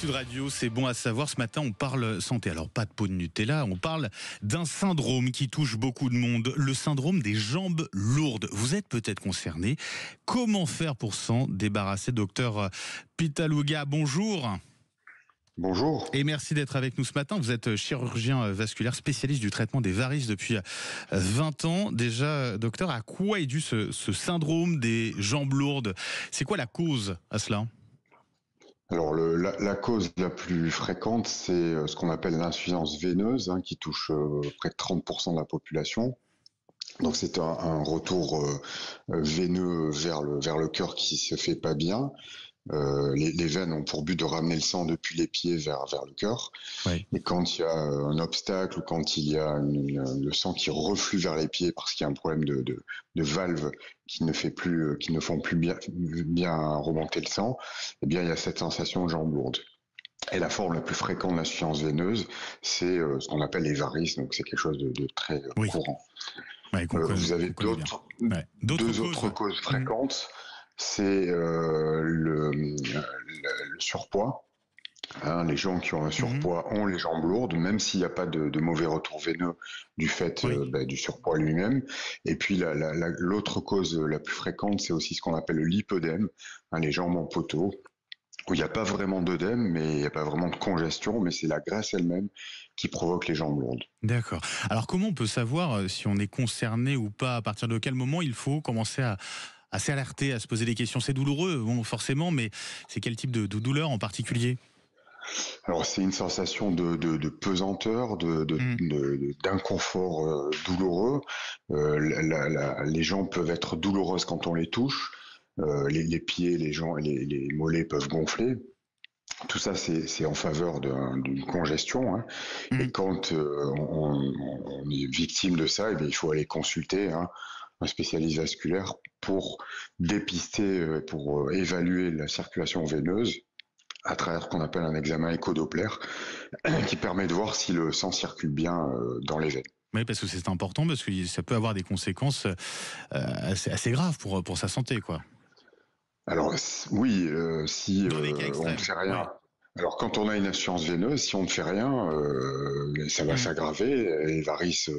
Sud Radio, c'est bon à savoir. Ce matin, on parle santé. Alors, pas de pot de Nutella, on parle d'un syndrome qui touche beaucoup de monde. Le syndrome des jambes lourdes. Vous êtes peut-être concerné. Comment faire pour s'en débarrasser? Docteur Pitaluga, bonjour. Bonjour. Et merci d'être avec nous ce matin. Vous êtes chirurgien vasculaire, spécialiste du traitement des varices depuis 20 ans. Déjà, docteur, à quoi est dû ce syndrome des jambes lourdes? C'est quoi la cause à cela? Alors la cause la plus fréquente, c'est ce qu'on appelle l'insuffisance veineuse, qui touche près de 30% de la population. Donc c'est un retour veineux vers le cœur qui se fait pas bien. Les veines ont pour but de ramener le sang depuis les pieds vers le cœur. Oui. Et quand il y a un obstacle ou quand il y a le sang qui reflue vers les pieds parce qu'il y a un problème de valves qui ne font plus bien remonter le sang, eh bien il y a cette sensation de jambe lourde. Et la forme la plus fréquente d'insuffisance veineuse, c'est ce qu'on appelle les varices, donc c'est quelque chose de très courant. Ouais, vous avez deux autres causes fréquentes. C'est le surpoids. Les gens qui ont un surpoids ont les jambes lourdes, même s'il n'y a pas de mauvais retour veineux du fait du surpoids lui-même. Et puis l'autre cause la plus fréquente, c'est aussi ce qu'on appelle le lipœdème, les jambes en poteau, où il n'y a pas vraiment d'œdème, mais il n'y a pas vraiment de congestion, mais c'est la graisse elle-même qui provoque les jambes lourdes. D'accord. Alors comment on peut savoir si on est concerné ou pas? À partir de quel moment il faut commencer à s'alerter, à se poser des questions? C'est douloureux, bon, forcément, mais c'est quel type de douleur en particulier? Alors c'est une sensation de pesanteur, d'inconfort douloureux. Les jambes peuvent être douloureuses quand on les touche. Les pieds, les jambes, les mollets peuvent gonfler. Tout ça, c'est en faveur d'une congestion. Et quand on est victime de ça, il faut aller consulter un spécialiste vasculaire pour dépister, pour évaluer la circulation veineuse à travers ce qu'on appelle un examen écho-doppler qui permet de voir si le sang circule bien dans les veines. Oui, parce que c'est important, parce que ça peut avoir des conséquences assez graves pour sa santé, quoi. Alors oui, si Dans des cas on ne fait rien. Ouais. Alors quand on a une insuffisance veineuse, si on ne fait rien, ça va s'aggraver, les varices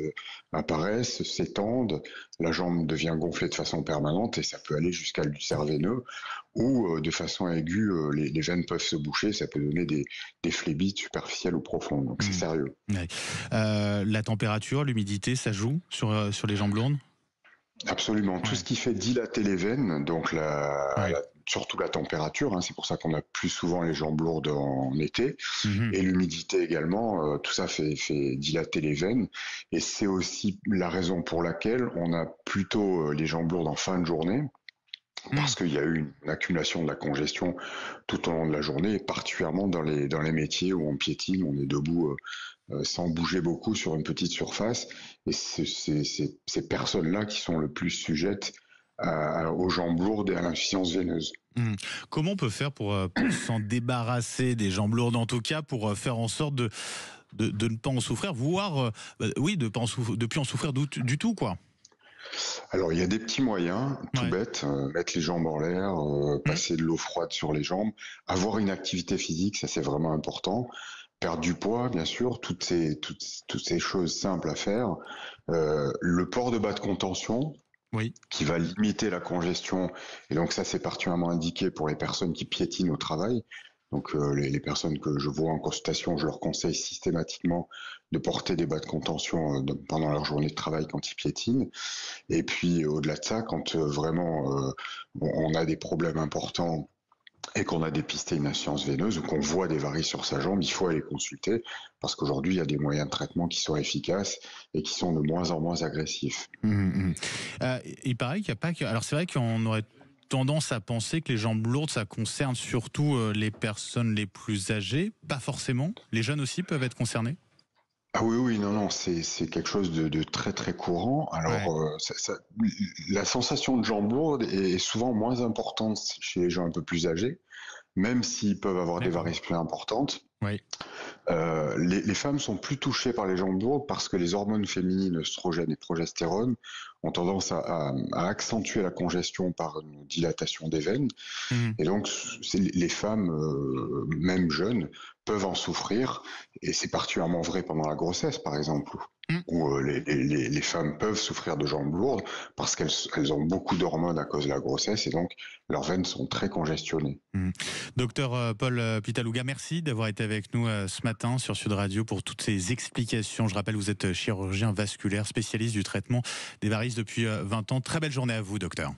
apparaissent, s'étendent, la jambe devient gonflée de façon permanente et ça peut aller jusqu'à l'ulcère veineux ou de façon aiguë, les veines peuvent se boucher, ça peut donner des phlébites superficielles ou profondes, donc c'est sérieux. Ouais. La température, l'humidité, ça joue sur les jambes lourdes? Absolument. Tout ce qui fait dilater les veines, donc surtout la température, c'est pour ça qu'on a plus souvent les jambes lourdes en été, et l'humidité également, tout ça fait dilater les veines, et c'est aussi la raison pour laquelle on a plutôt les jambes lourdes en fin de journée, parce qu'il y a eu une accumulation de la congestion tout au long de la journée, et particulièrement dans les métiers où on piétine, on est debout sans bouger beaucoup sur une petite surface, et c'est ces personnes-là qui sont le plus sujettes aux jambes lourdes et à l'insuffisance veineuse. Comment on peut faire pour s'en débarrasser des jambes lourdes, en tout cas pour faire en sorte de ne pas en souffrir, voire de plus en souffrir du tout, quoi? Alors, il y a des petits moyens, tout bêtes, mettre les jambes en l'air, passer de l'eau froide sur les jambes, avoir une activité physique, ça c'est vraiment important. Perdre du poids, bien sûr, toutes ces choses simples à faire. Le port de bas de contention, qui va limiter la congestion, et donc ça c'est particulièrement indiqué pour les personnes qui piétinent au travail. Donc les personnes que je vois en consultation, je leur conseille systématiquement de porter des bas de contention pendant leur journée de travail quand ils piétinent. Et puis au-delà de ça, quand vraiment on a des problèmes importants et qu'on a dépisté une insuffisance veineuse ou qu'on voit des varices sur sa jambe, il faut aller consulter parce qu'aujourd'hui il y a des moyens de traitement qui sont efficaces et qui sont de moins en moins agressifs. Il paraît qu'il n'y a pas que... Alors c'est vrai qu'on aurait tendance à penser que les jambes lourdes, ça concerne surtout les personnes les plus âgées, pas forcément. Les jeunes aussi peuvent être concernés? Ah oui, non, c'est quelque chose de très très courant. Alors, la sensation de jambes lourdes est souvent moins importante chez les gens un peu plus âgés, même s'ils peuvent avoir des varices plus importantes. Oui. Les femmes sont plus touchées par les jambes lourdes parce que les hormones féminines, œstrogène et progestérone, ont tendance à accentuer la congestion par une dilatation des veines. Mhm. Et donc, les femmes, même jeunes, peuvent en souffrir. Et c'est particulièrement vrai pendant la grossesse, par exemple, Mhm. où les femmes peuvent souffrir de jambes lourdes parce qu'elles ont beaucoup d'hormones à cause de la grossesse et donc leurs veines sont très congestionnées. Mhm. Docteur Paul Pitaluga, merci d'avoir été avec nous ce matin sur Sud Radio pour toutes ces explications. Je rappelle, vous êtes chirurgien vasculaire, spécialiste du traitement des varices depuis 20 ans. Très belle journée à vous, docteur.